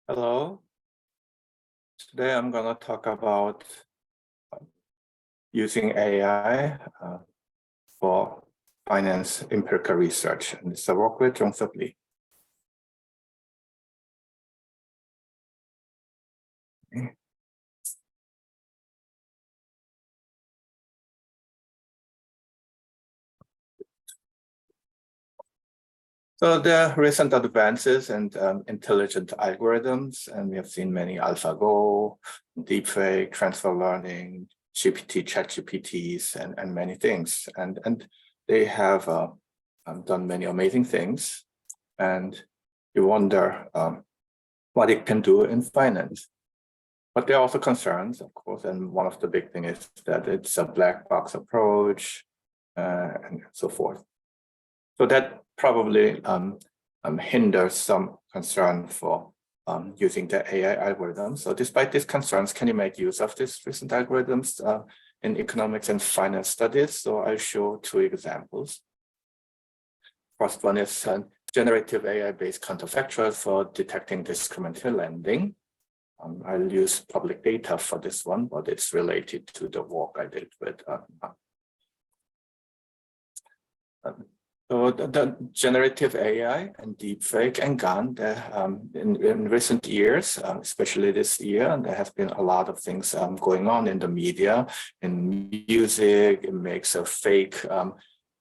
Hello. Today I'm going to talk about using AI for finance empirical research. And it's a work with Jung-Sup Lee. So there are recent advances in intelligent algorithms, and we have seen many AlphaGo, deepfake, transfer learning, GPT, ChatGPTs, and many things. And they have done many amazing things. And you wonder what it can do in finance. But there are also concerns, of course, and one of the big things is that it's a black box approach and so forth. So that probably hinders some concern for using the AI algorithms. So despite these concerns, can you make use of these recent algorithms in economics and finance studies? So I'll show two examples. First one is generative AI-based counterfactuals for detecting discriminatory lending. I'll use public data for this one, but it's related to the work I did with so the generative AI and deepfake and GAN, in recent years, especially this year, there has been a lot of things going on in the media, in music. It makes a fake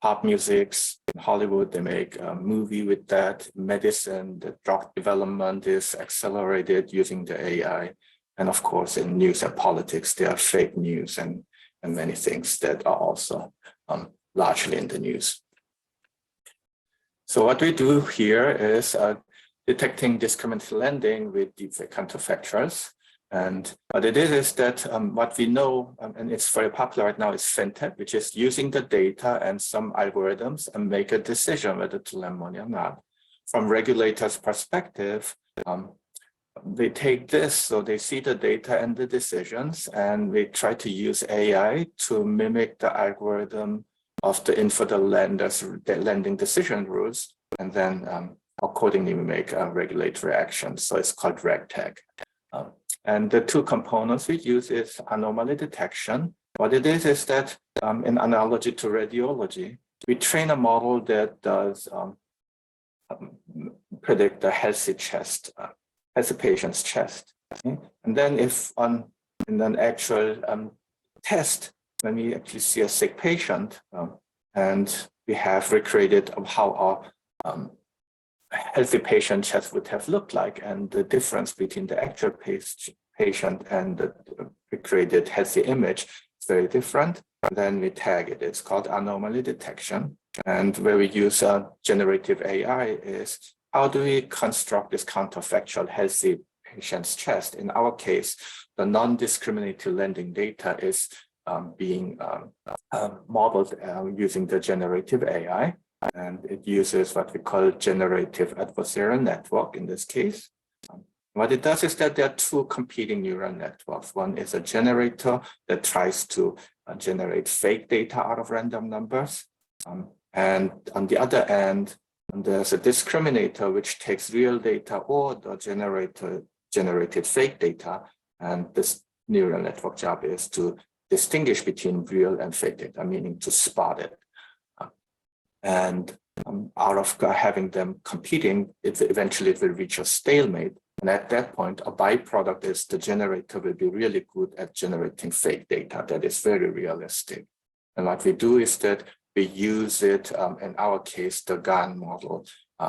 pop musics. In Hollywood, they make a movie with that. Medicine, the drug development is accelerated using the AI. And of course, in news and politics, there are fake news and many things that are also largely in the news. So what we do here is detecting discriminatory lending with deepfake counterfactuals. And what it is that what we know, and it's very popular right now, is fintech, which is using the data and some algorithms and make a decision whether to lend money or not. From regulators' perspective, they take this, so they see the data and the decisions, and we try to use AI to mimic the algorithm of the infidel lenders, the lending decision rules, and then accordingly we make regulatory actions. So it's called RegTech. And the two components we use is anomaly detection. What it is that in analogy to radiology, we train a model that does predict a healthy chest, healthy patient's chest. Okay? And then if in an actual test, when we actually see a sick patient and we have recreated how our healthy patient chest would have looked like, and the difference between the actual patient and the recreated healthy image is very different, then we tag it. It's called anomaly detection. And where we use generative AI is how do we construct this counterfactual healthy patient's chest? In our case, the non-discriminatory lending data is being modeled using the generative AI, and it uses what we call generative adversarial network in this case. What it does is that there are two competing neural networks. One is a generator that tries to generate fake data out of random numbers. And on the other end, there's a discriminator which takes real data or the generated fake data. And this neural network job is to distinguish between real and fake data, meaning to spot it. And out of having them competing, eventually it will reach a stalemate. And at that point, a byproduct is the generator will be really good at generating fake data that is very realistic. And what we do is that we use it, in our case, the GAN model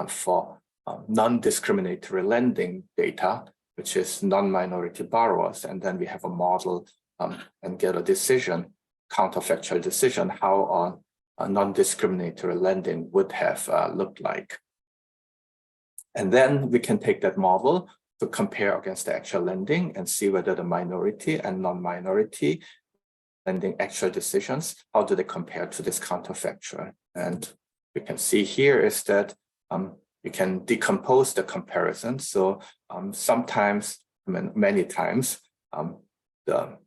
for non-discriminatory lending data, which is non-minority borrowers. And then we have a model and get a decision, counterfactual decision, how a non-discriminatory lending would have looked like. And then we can take that model to compare against the actual lending and see whether the minority and non-minority lending actual decisions, how do they compare to this counterfactual? And we can see here is that we can decompose the comparison. So sometimes, many times, the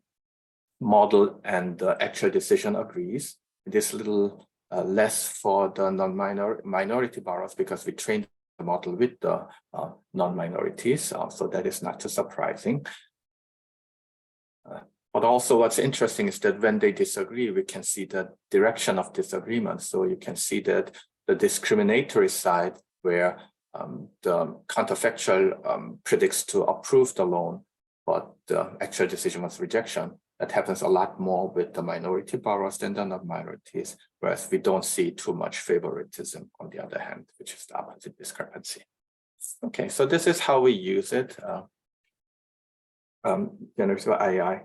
model and the actual decision agrees. It is a little less for the non-minority borrowers because we trained the model with the non-minorities, so that is not too surprising. But also what's interesting is that when they disagree, we can see the direction of disagreement. So you can see that the discriminatory side, where the counterfactual predicts to approve the loan, but the actual decision was rejection. That happens a lot more with the minority borrowers than the non-minorities, whereas we don't see too much favoritism on the other hand, which is the opposite discrepancy. Okay, so this is how we use it. Generative AI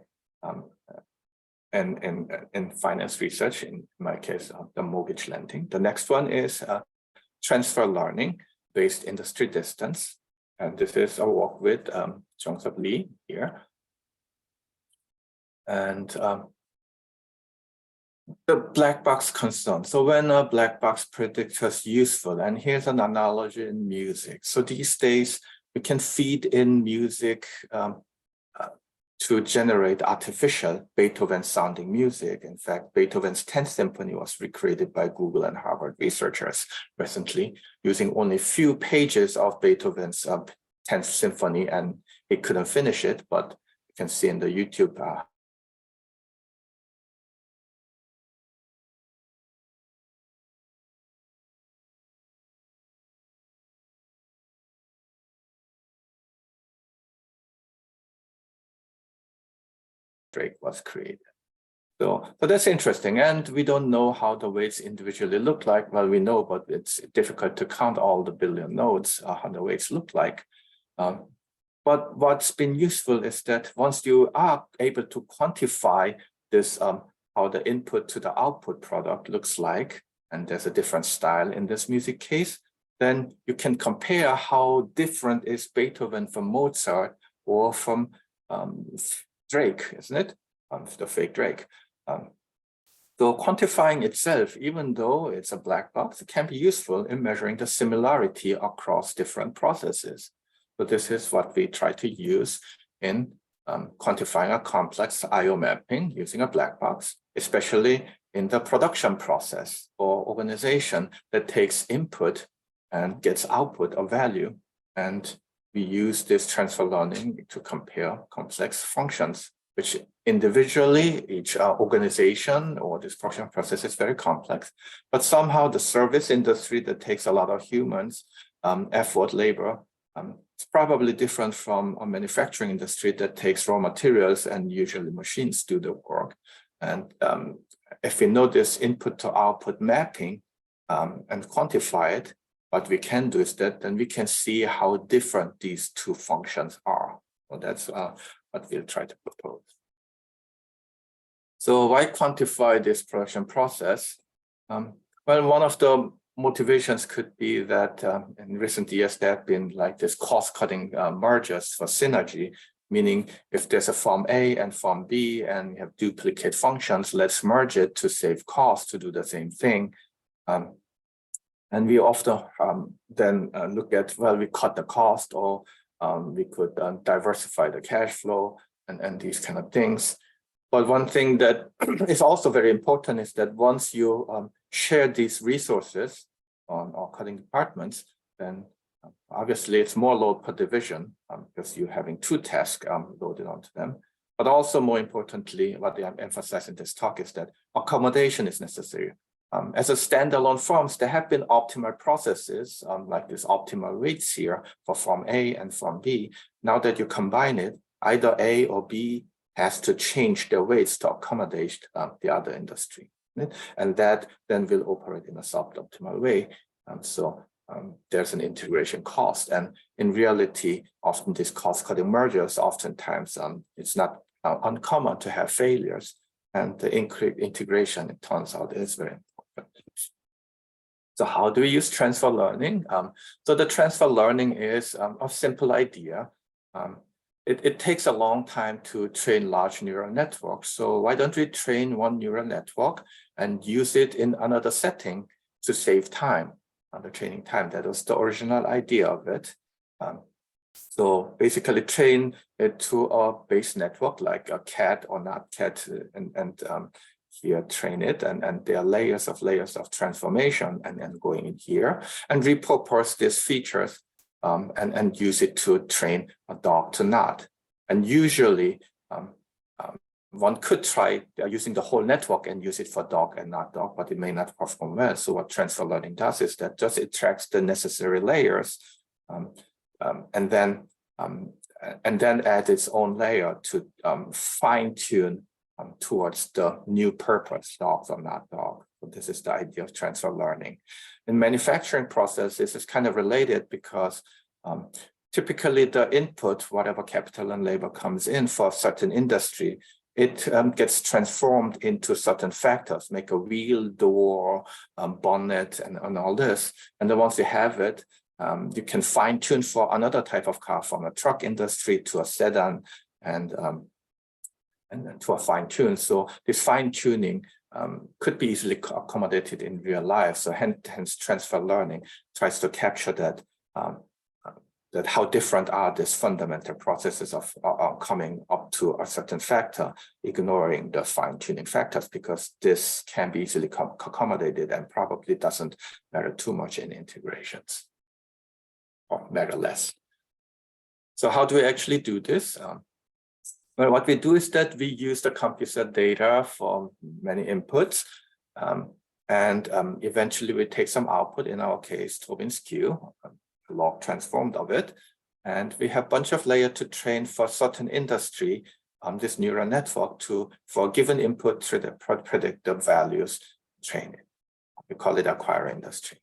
in finance research, in my case, the mortgage lending. The next one is transfer learning based industry distance. And this is a work with Jung-Sub Lee here. And the black box concern. So when a black box predictor is useful, and here's an analogy in music. So these days, we can feed in music to generate artificial Beethoven sounding music. In fact, Beethoven's 10th Symphony was recreated by Google and Harvard researchers recently using only a few pages of Beethoven's 10th Symphony, and he couldn't finish it, but you can see in the YouTube Drake was created. So that's interesting. And we don't know how the weights individually look like. Well, we know, but it's difficult to count all the billion nodes, how the weights look like. But what's been useful is that once you are able to quantify this, how the input to the output product looks like, and there's a different style in this music case, then you can compare how different is Beethoven from Mozart or from Drake, isn't it? The fake Drake. So quantifying itself, even though it's a black box, it can be useful in measuring the similarity across different processes. So this is what we try to use in quantifying a complex I/O mapping using a black box, especially in the production process or organization that takes input and gets output of value. And we use this transfer learning to compare complex functions, which individually, each organization or this production process is very complex, but somehow the service industry that takes a lot of humans, effort, labor, it's probably different from a manufacturing industry that takes raw materials and usually machines do the work. And if we know this input to output mapping and quantify it, what we can do is that then we can see how different these two functions are. So that's what we'll try to propose. So why quantify this production process? Well, one of the motivations could be that in recent years, there have been like this cost-cutting mergers for synergy, meaning if there's a form A and form B and you have duplicate functions, let's merge it to save cost to do the same thing. And we often then look at, well, we cut the cost, or we could diversify the cash flow and these kind of things. But one thing that is also very important is that once you share these resources on all cutting departments, then obviously it's more load per division because you're having two tasks loaded onto them. But also more importantly, what I'm emphasizing in this talk is that accommodation is necessary. As a standalone firms, there have been optimal processes like this optimal weights here for form A and form B. Now that you combine it, either A or B has to change their weights to accommodate the other industry. Right? And that then will operate in a suboptimal way. So there's an integration cost. And in reality, often these cost-cutting mergers, oftentimes it's not uncommon to have failures. And the integration, it turns out, is very important. So how do we use transfer learning? So the transfer learning is a simple idea. It takes a long time to train large neural networks. So why don't we train one neural network and use it in another setting to save time, the training time? That was the original idea of it. So basically train it to a base network like a cat or not cat and here, train it, and there are layers of transformation, and then going in here and repurpose these features and use it to train a dog to nod. And usually one could try using the whole network and use it for dog and not dog, but it may not perform well. So what transfer learning does is that just it tracks the necessary layers and then add its own layer to fine tune towards the new purpose, dogs or not dog. So this is the idea of transfer learning. In manufacturing process, this is kind of related because typically the input, whatever capital and labor comes in for a certain industry, it gets transformed into certain factors, make a wheel, door, bonnet, and all this. And then once you have it, you can fine tune for another type of car, from a truck industry to a sedan, and then to a fine tune. So this fine tuning could be easily accommodated in real life. So hence transfer learning tries to capture that that how different are these fundamental processes of coming up to a certain factor, ignoring the fine-tuning factors, because this can be easily accommodated and probably doesn't matter too much in integrations, or matter less. So how do we actually do this? Well, what we do is that we use the computer data for many inputs, and eventually we take some output, in our case, Tobin's Q, log transformed of it, and we have a bunch of layers to train for certain industry on this neural network for given input to the predictive values, train it. We call it acquire industry.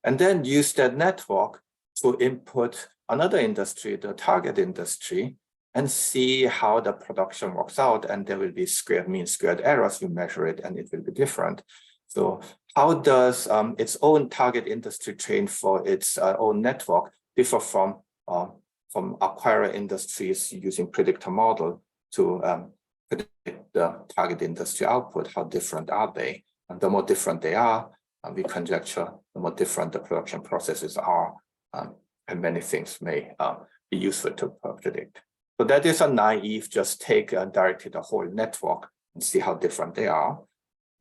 And then use that network to input another industry, the target industry, and see how the production works out. And there will be mean squared errors. You measure it and it will be different. So how does its own target industry train for its own network differ from acquirer industries using predictor model to predict the target industry output? How different are they? And the more different they are, we conjecture the more different the production processes are, and many things may be useful to predict. So that is a naive, just take directly the whole network and see how different they are.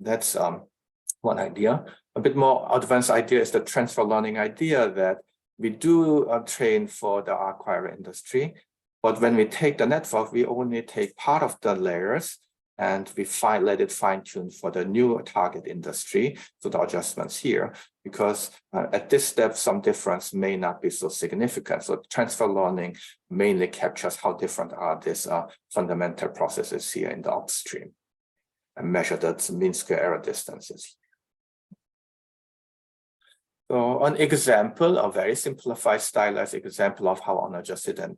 That's one idea. A bit more advanced idea is the transfer learning idea, that we do train for the acquirer industry, but when we take the network, we only take part of the layers and we let it fine tune for the new target industry. So the adjustments here, because at this step, some difference may not be so significant. So transfer learning mainly captures how different are these fundamental processes here in the upstream, and measure that mean square error distances. So an example, a very simplified stylized example of how unadjusted and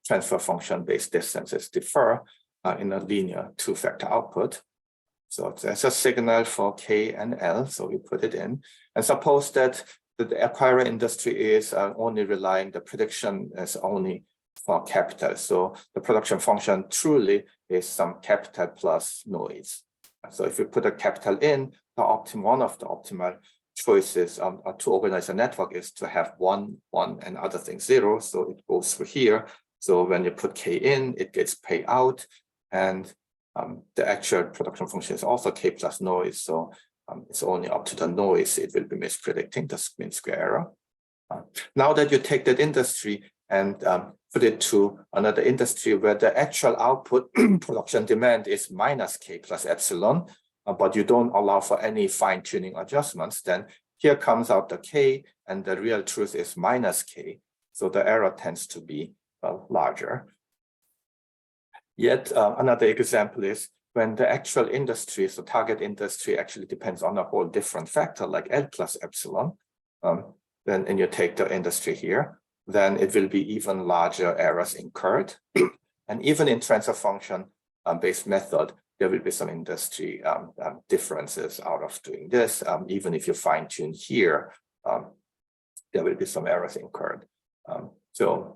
transfer function-based distances differ in a linear two-factor output. So there's a signal for K and L, so we put it in. And suppose that the acquirer industry is only relying, the prediction is only for capital. So the production function truly is some capital plus noise. So if you put a capital in, one of the optimal choices to organize a network is to have 1, 1, and other things 0. So it goes through here. So when you put K in, it gets paid out. And the actual production function is also K plus noise. So it's only up to the noise it will be mispredicting the mean square error. Now that you take that industry and put it to another industry where the actual output production demand is minus K plus epsilon, but you don't allow for any fine-tuning adjustments, then here comes out the K, and the real truth is minus K. So the error tends to be larger. Yet another example is when the actual industry, so target industry, actually depends on a whole different factor like L plus epsilon, then and you take the industry here, then it will be even larger errors incurred. And even in transfer function based method, there will be some industry differences out of doing this. Even if you fine tune here, there will be some errors incurred. So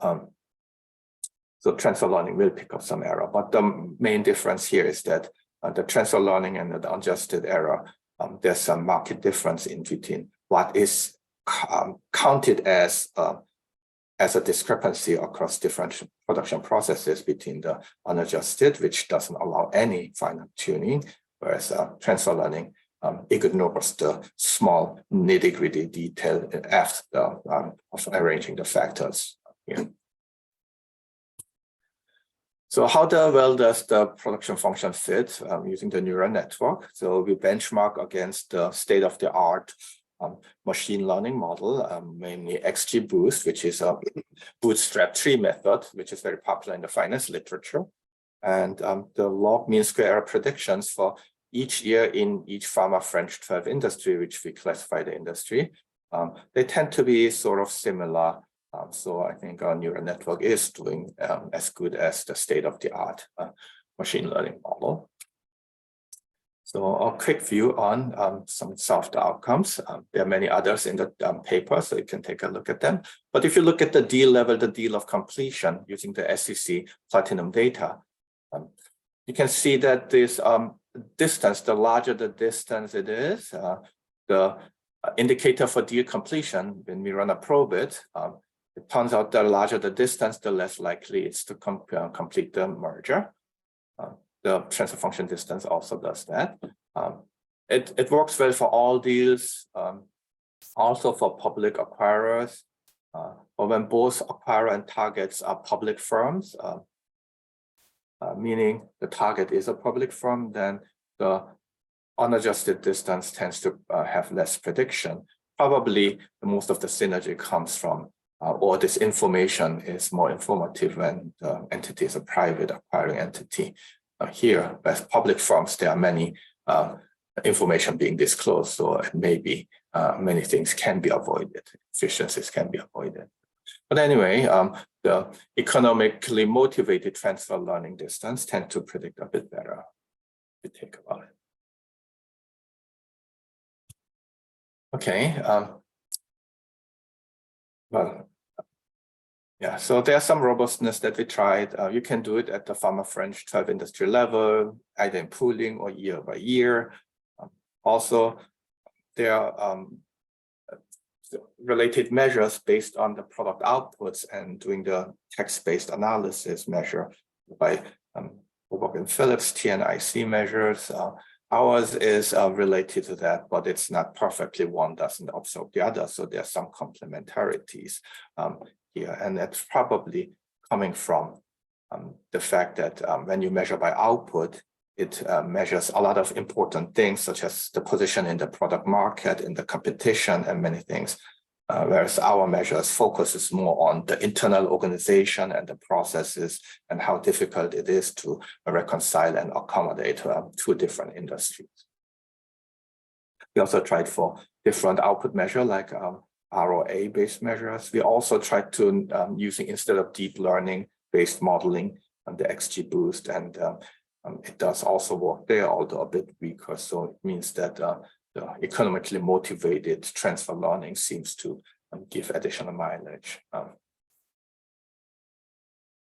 transfer learning will pick up some error, but the main difference here is that the transfer learning and the adjusted error, there's some marked difference in between what is counted as a discrepancy across different production processes between the unadjusted, which doesn't allow any fine tuning, whereas transfer learning ignores the small nitty-gritty detail after of arranging the factors here. So how well does the production function fit using the neural network? So we benchmark against the state-of-the-art machine learning model, mainly XGBoost, which is a bootstrap tree method, which is very popular in the finance literature. And the log mean square error predictions for each year in each pharma French 12 industry, which we classify the industry, they tend to be sort of similar. So I think our neural network is doing as good as the state-of-the-art machine learning model. So a quick view on some soft outcomes. There are many others in the paper, so you can take a look at them. But if you look at the deal level, the deal of completion using the SEC Platinum data, you can see that this distance, the larger the distance it is, the indicator for deal completion, when we run a probit, it turns out the larger the distance, the less likely it's to complete the merger. The transfer function distance also does that. It works well for all deals, also for public acquirers. But when both acquirer and targets are public firms, meaning the target is a public firm, then the unadjusted distance tends to have less prediction. Probably most of the synergy comes from, or this information is more informative when the entity is a private acquiring entity. Here, as public firms, there are many information being disclosed, so maybe many things can be avoided, efficiencies can be avoided. But anyway, the economically motivated transfer learning distance tend to predict a bit better. If you think about it. Okay. Well, yeah, so there's some robustness that we tried. You can do it at the pharma French 12 industry level, either in pooling or year by year. Also, there are related measures based on the product outputs and doing the text-based analysis measure by and Phillips TNIC measures. Ours is related to that, but it's not perfectly, one doesn't absorb the other, so there's some complementarities here, and that's probably coming from the fact that when you measure by output, it measures a lot of important things, such as the position in the product market, in the competition, and many things. Whereas our measures focuses more on the internal organization and the processes and how difficult it is to reconcile and accommodate two different industries. We also tried for different output measure like ROA-based measures. We also tried to using, instead of deep learning-based modeling, the XGBoost, and it does also work there, although a bit weaker. So it means that the economically motivated transfer learning seems to give additional mileage.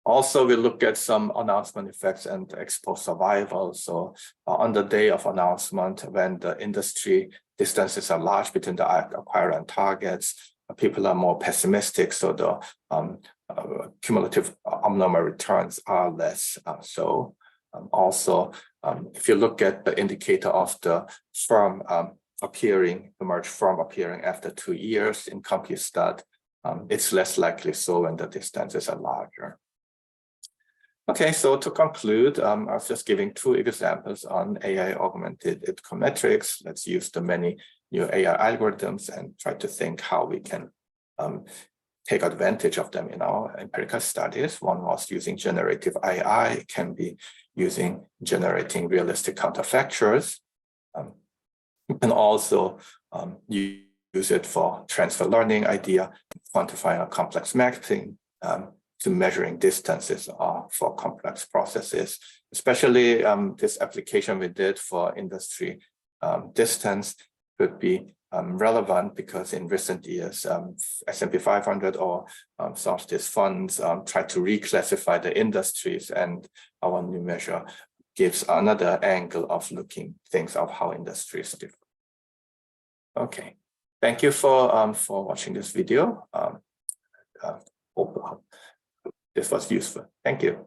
Also, we look at some announcement effects and ex-post survival. So on the day of announcement, when the industry distances are large between the acquirer and targets, people are more pessimistic. So the cumulative abnormal returns are less. Also, if you look at the indicator of the firm appearing, the merged firm appearing after 2 years in CompuStat, it's less likely so when the distances are larger. Okay, so to conclude, I was just giving 2 examples on AI-augmented econometrics. Let's use the many new AI algorithms and try to think how we can take advantage of them in our empirical studies. One was using generative AI. It can be using generating realistic counterfactuals. You can also use it for transfer learning idea, quantifying a complex mapping to measuring distances for complex processes. Especially this application we did for industry distance could be relevant because in recent years, S&P 500 or some of these funds try to reclassify the industries, and our new measure gives another angle of looking things of how industries differ. Okay, thank you for watching this video. Hope this was useful. Thank you.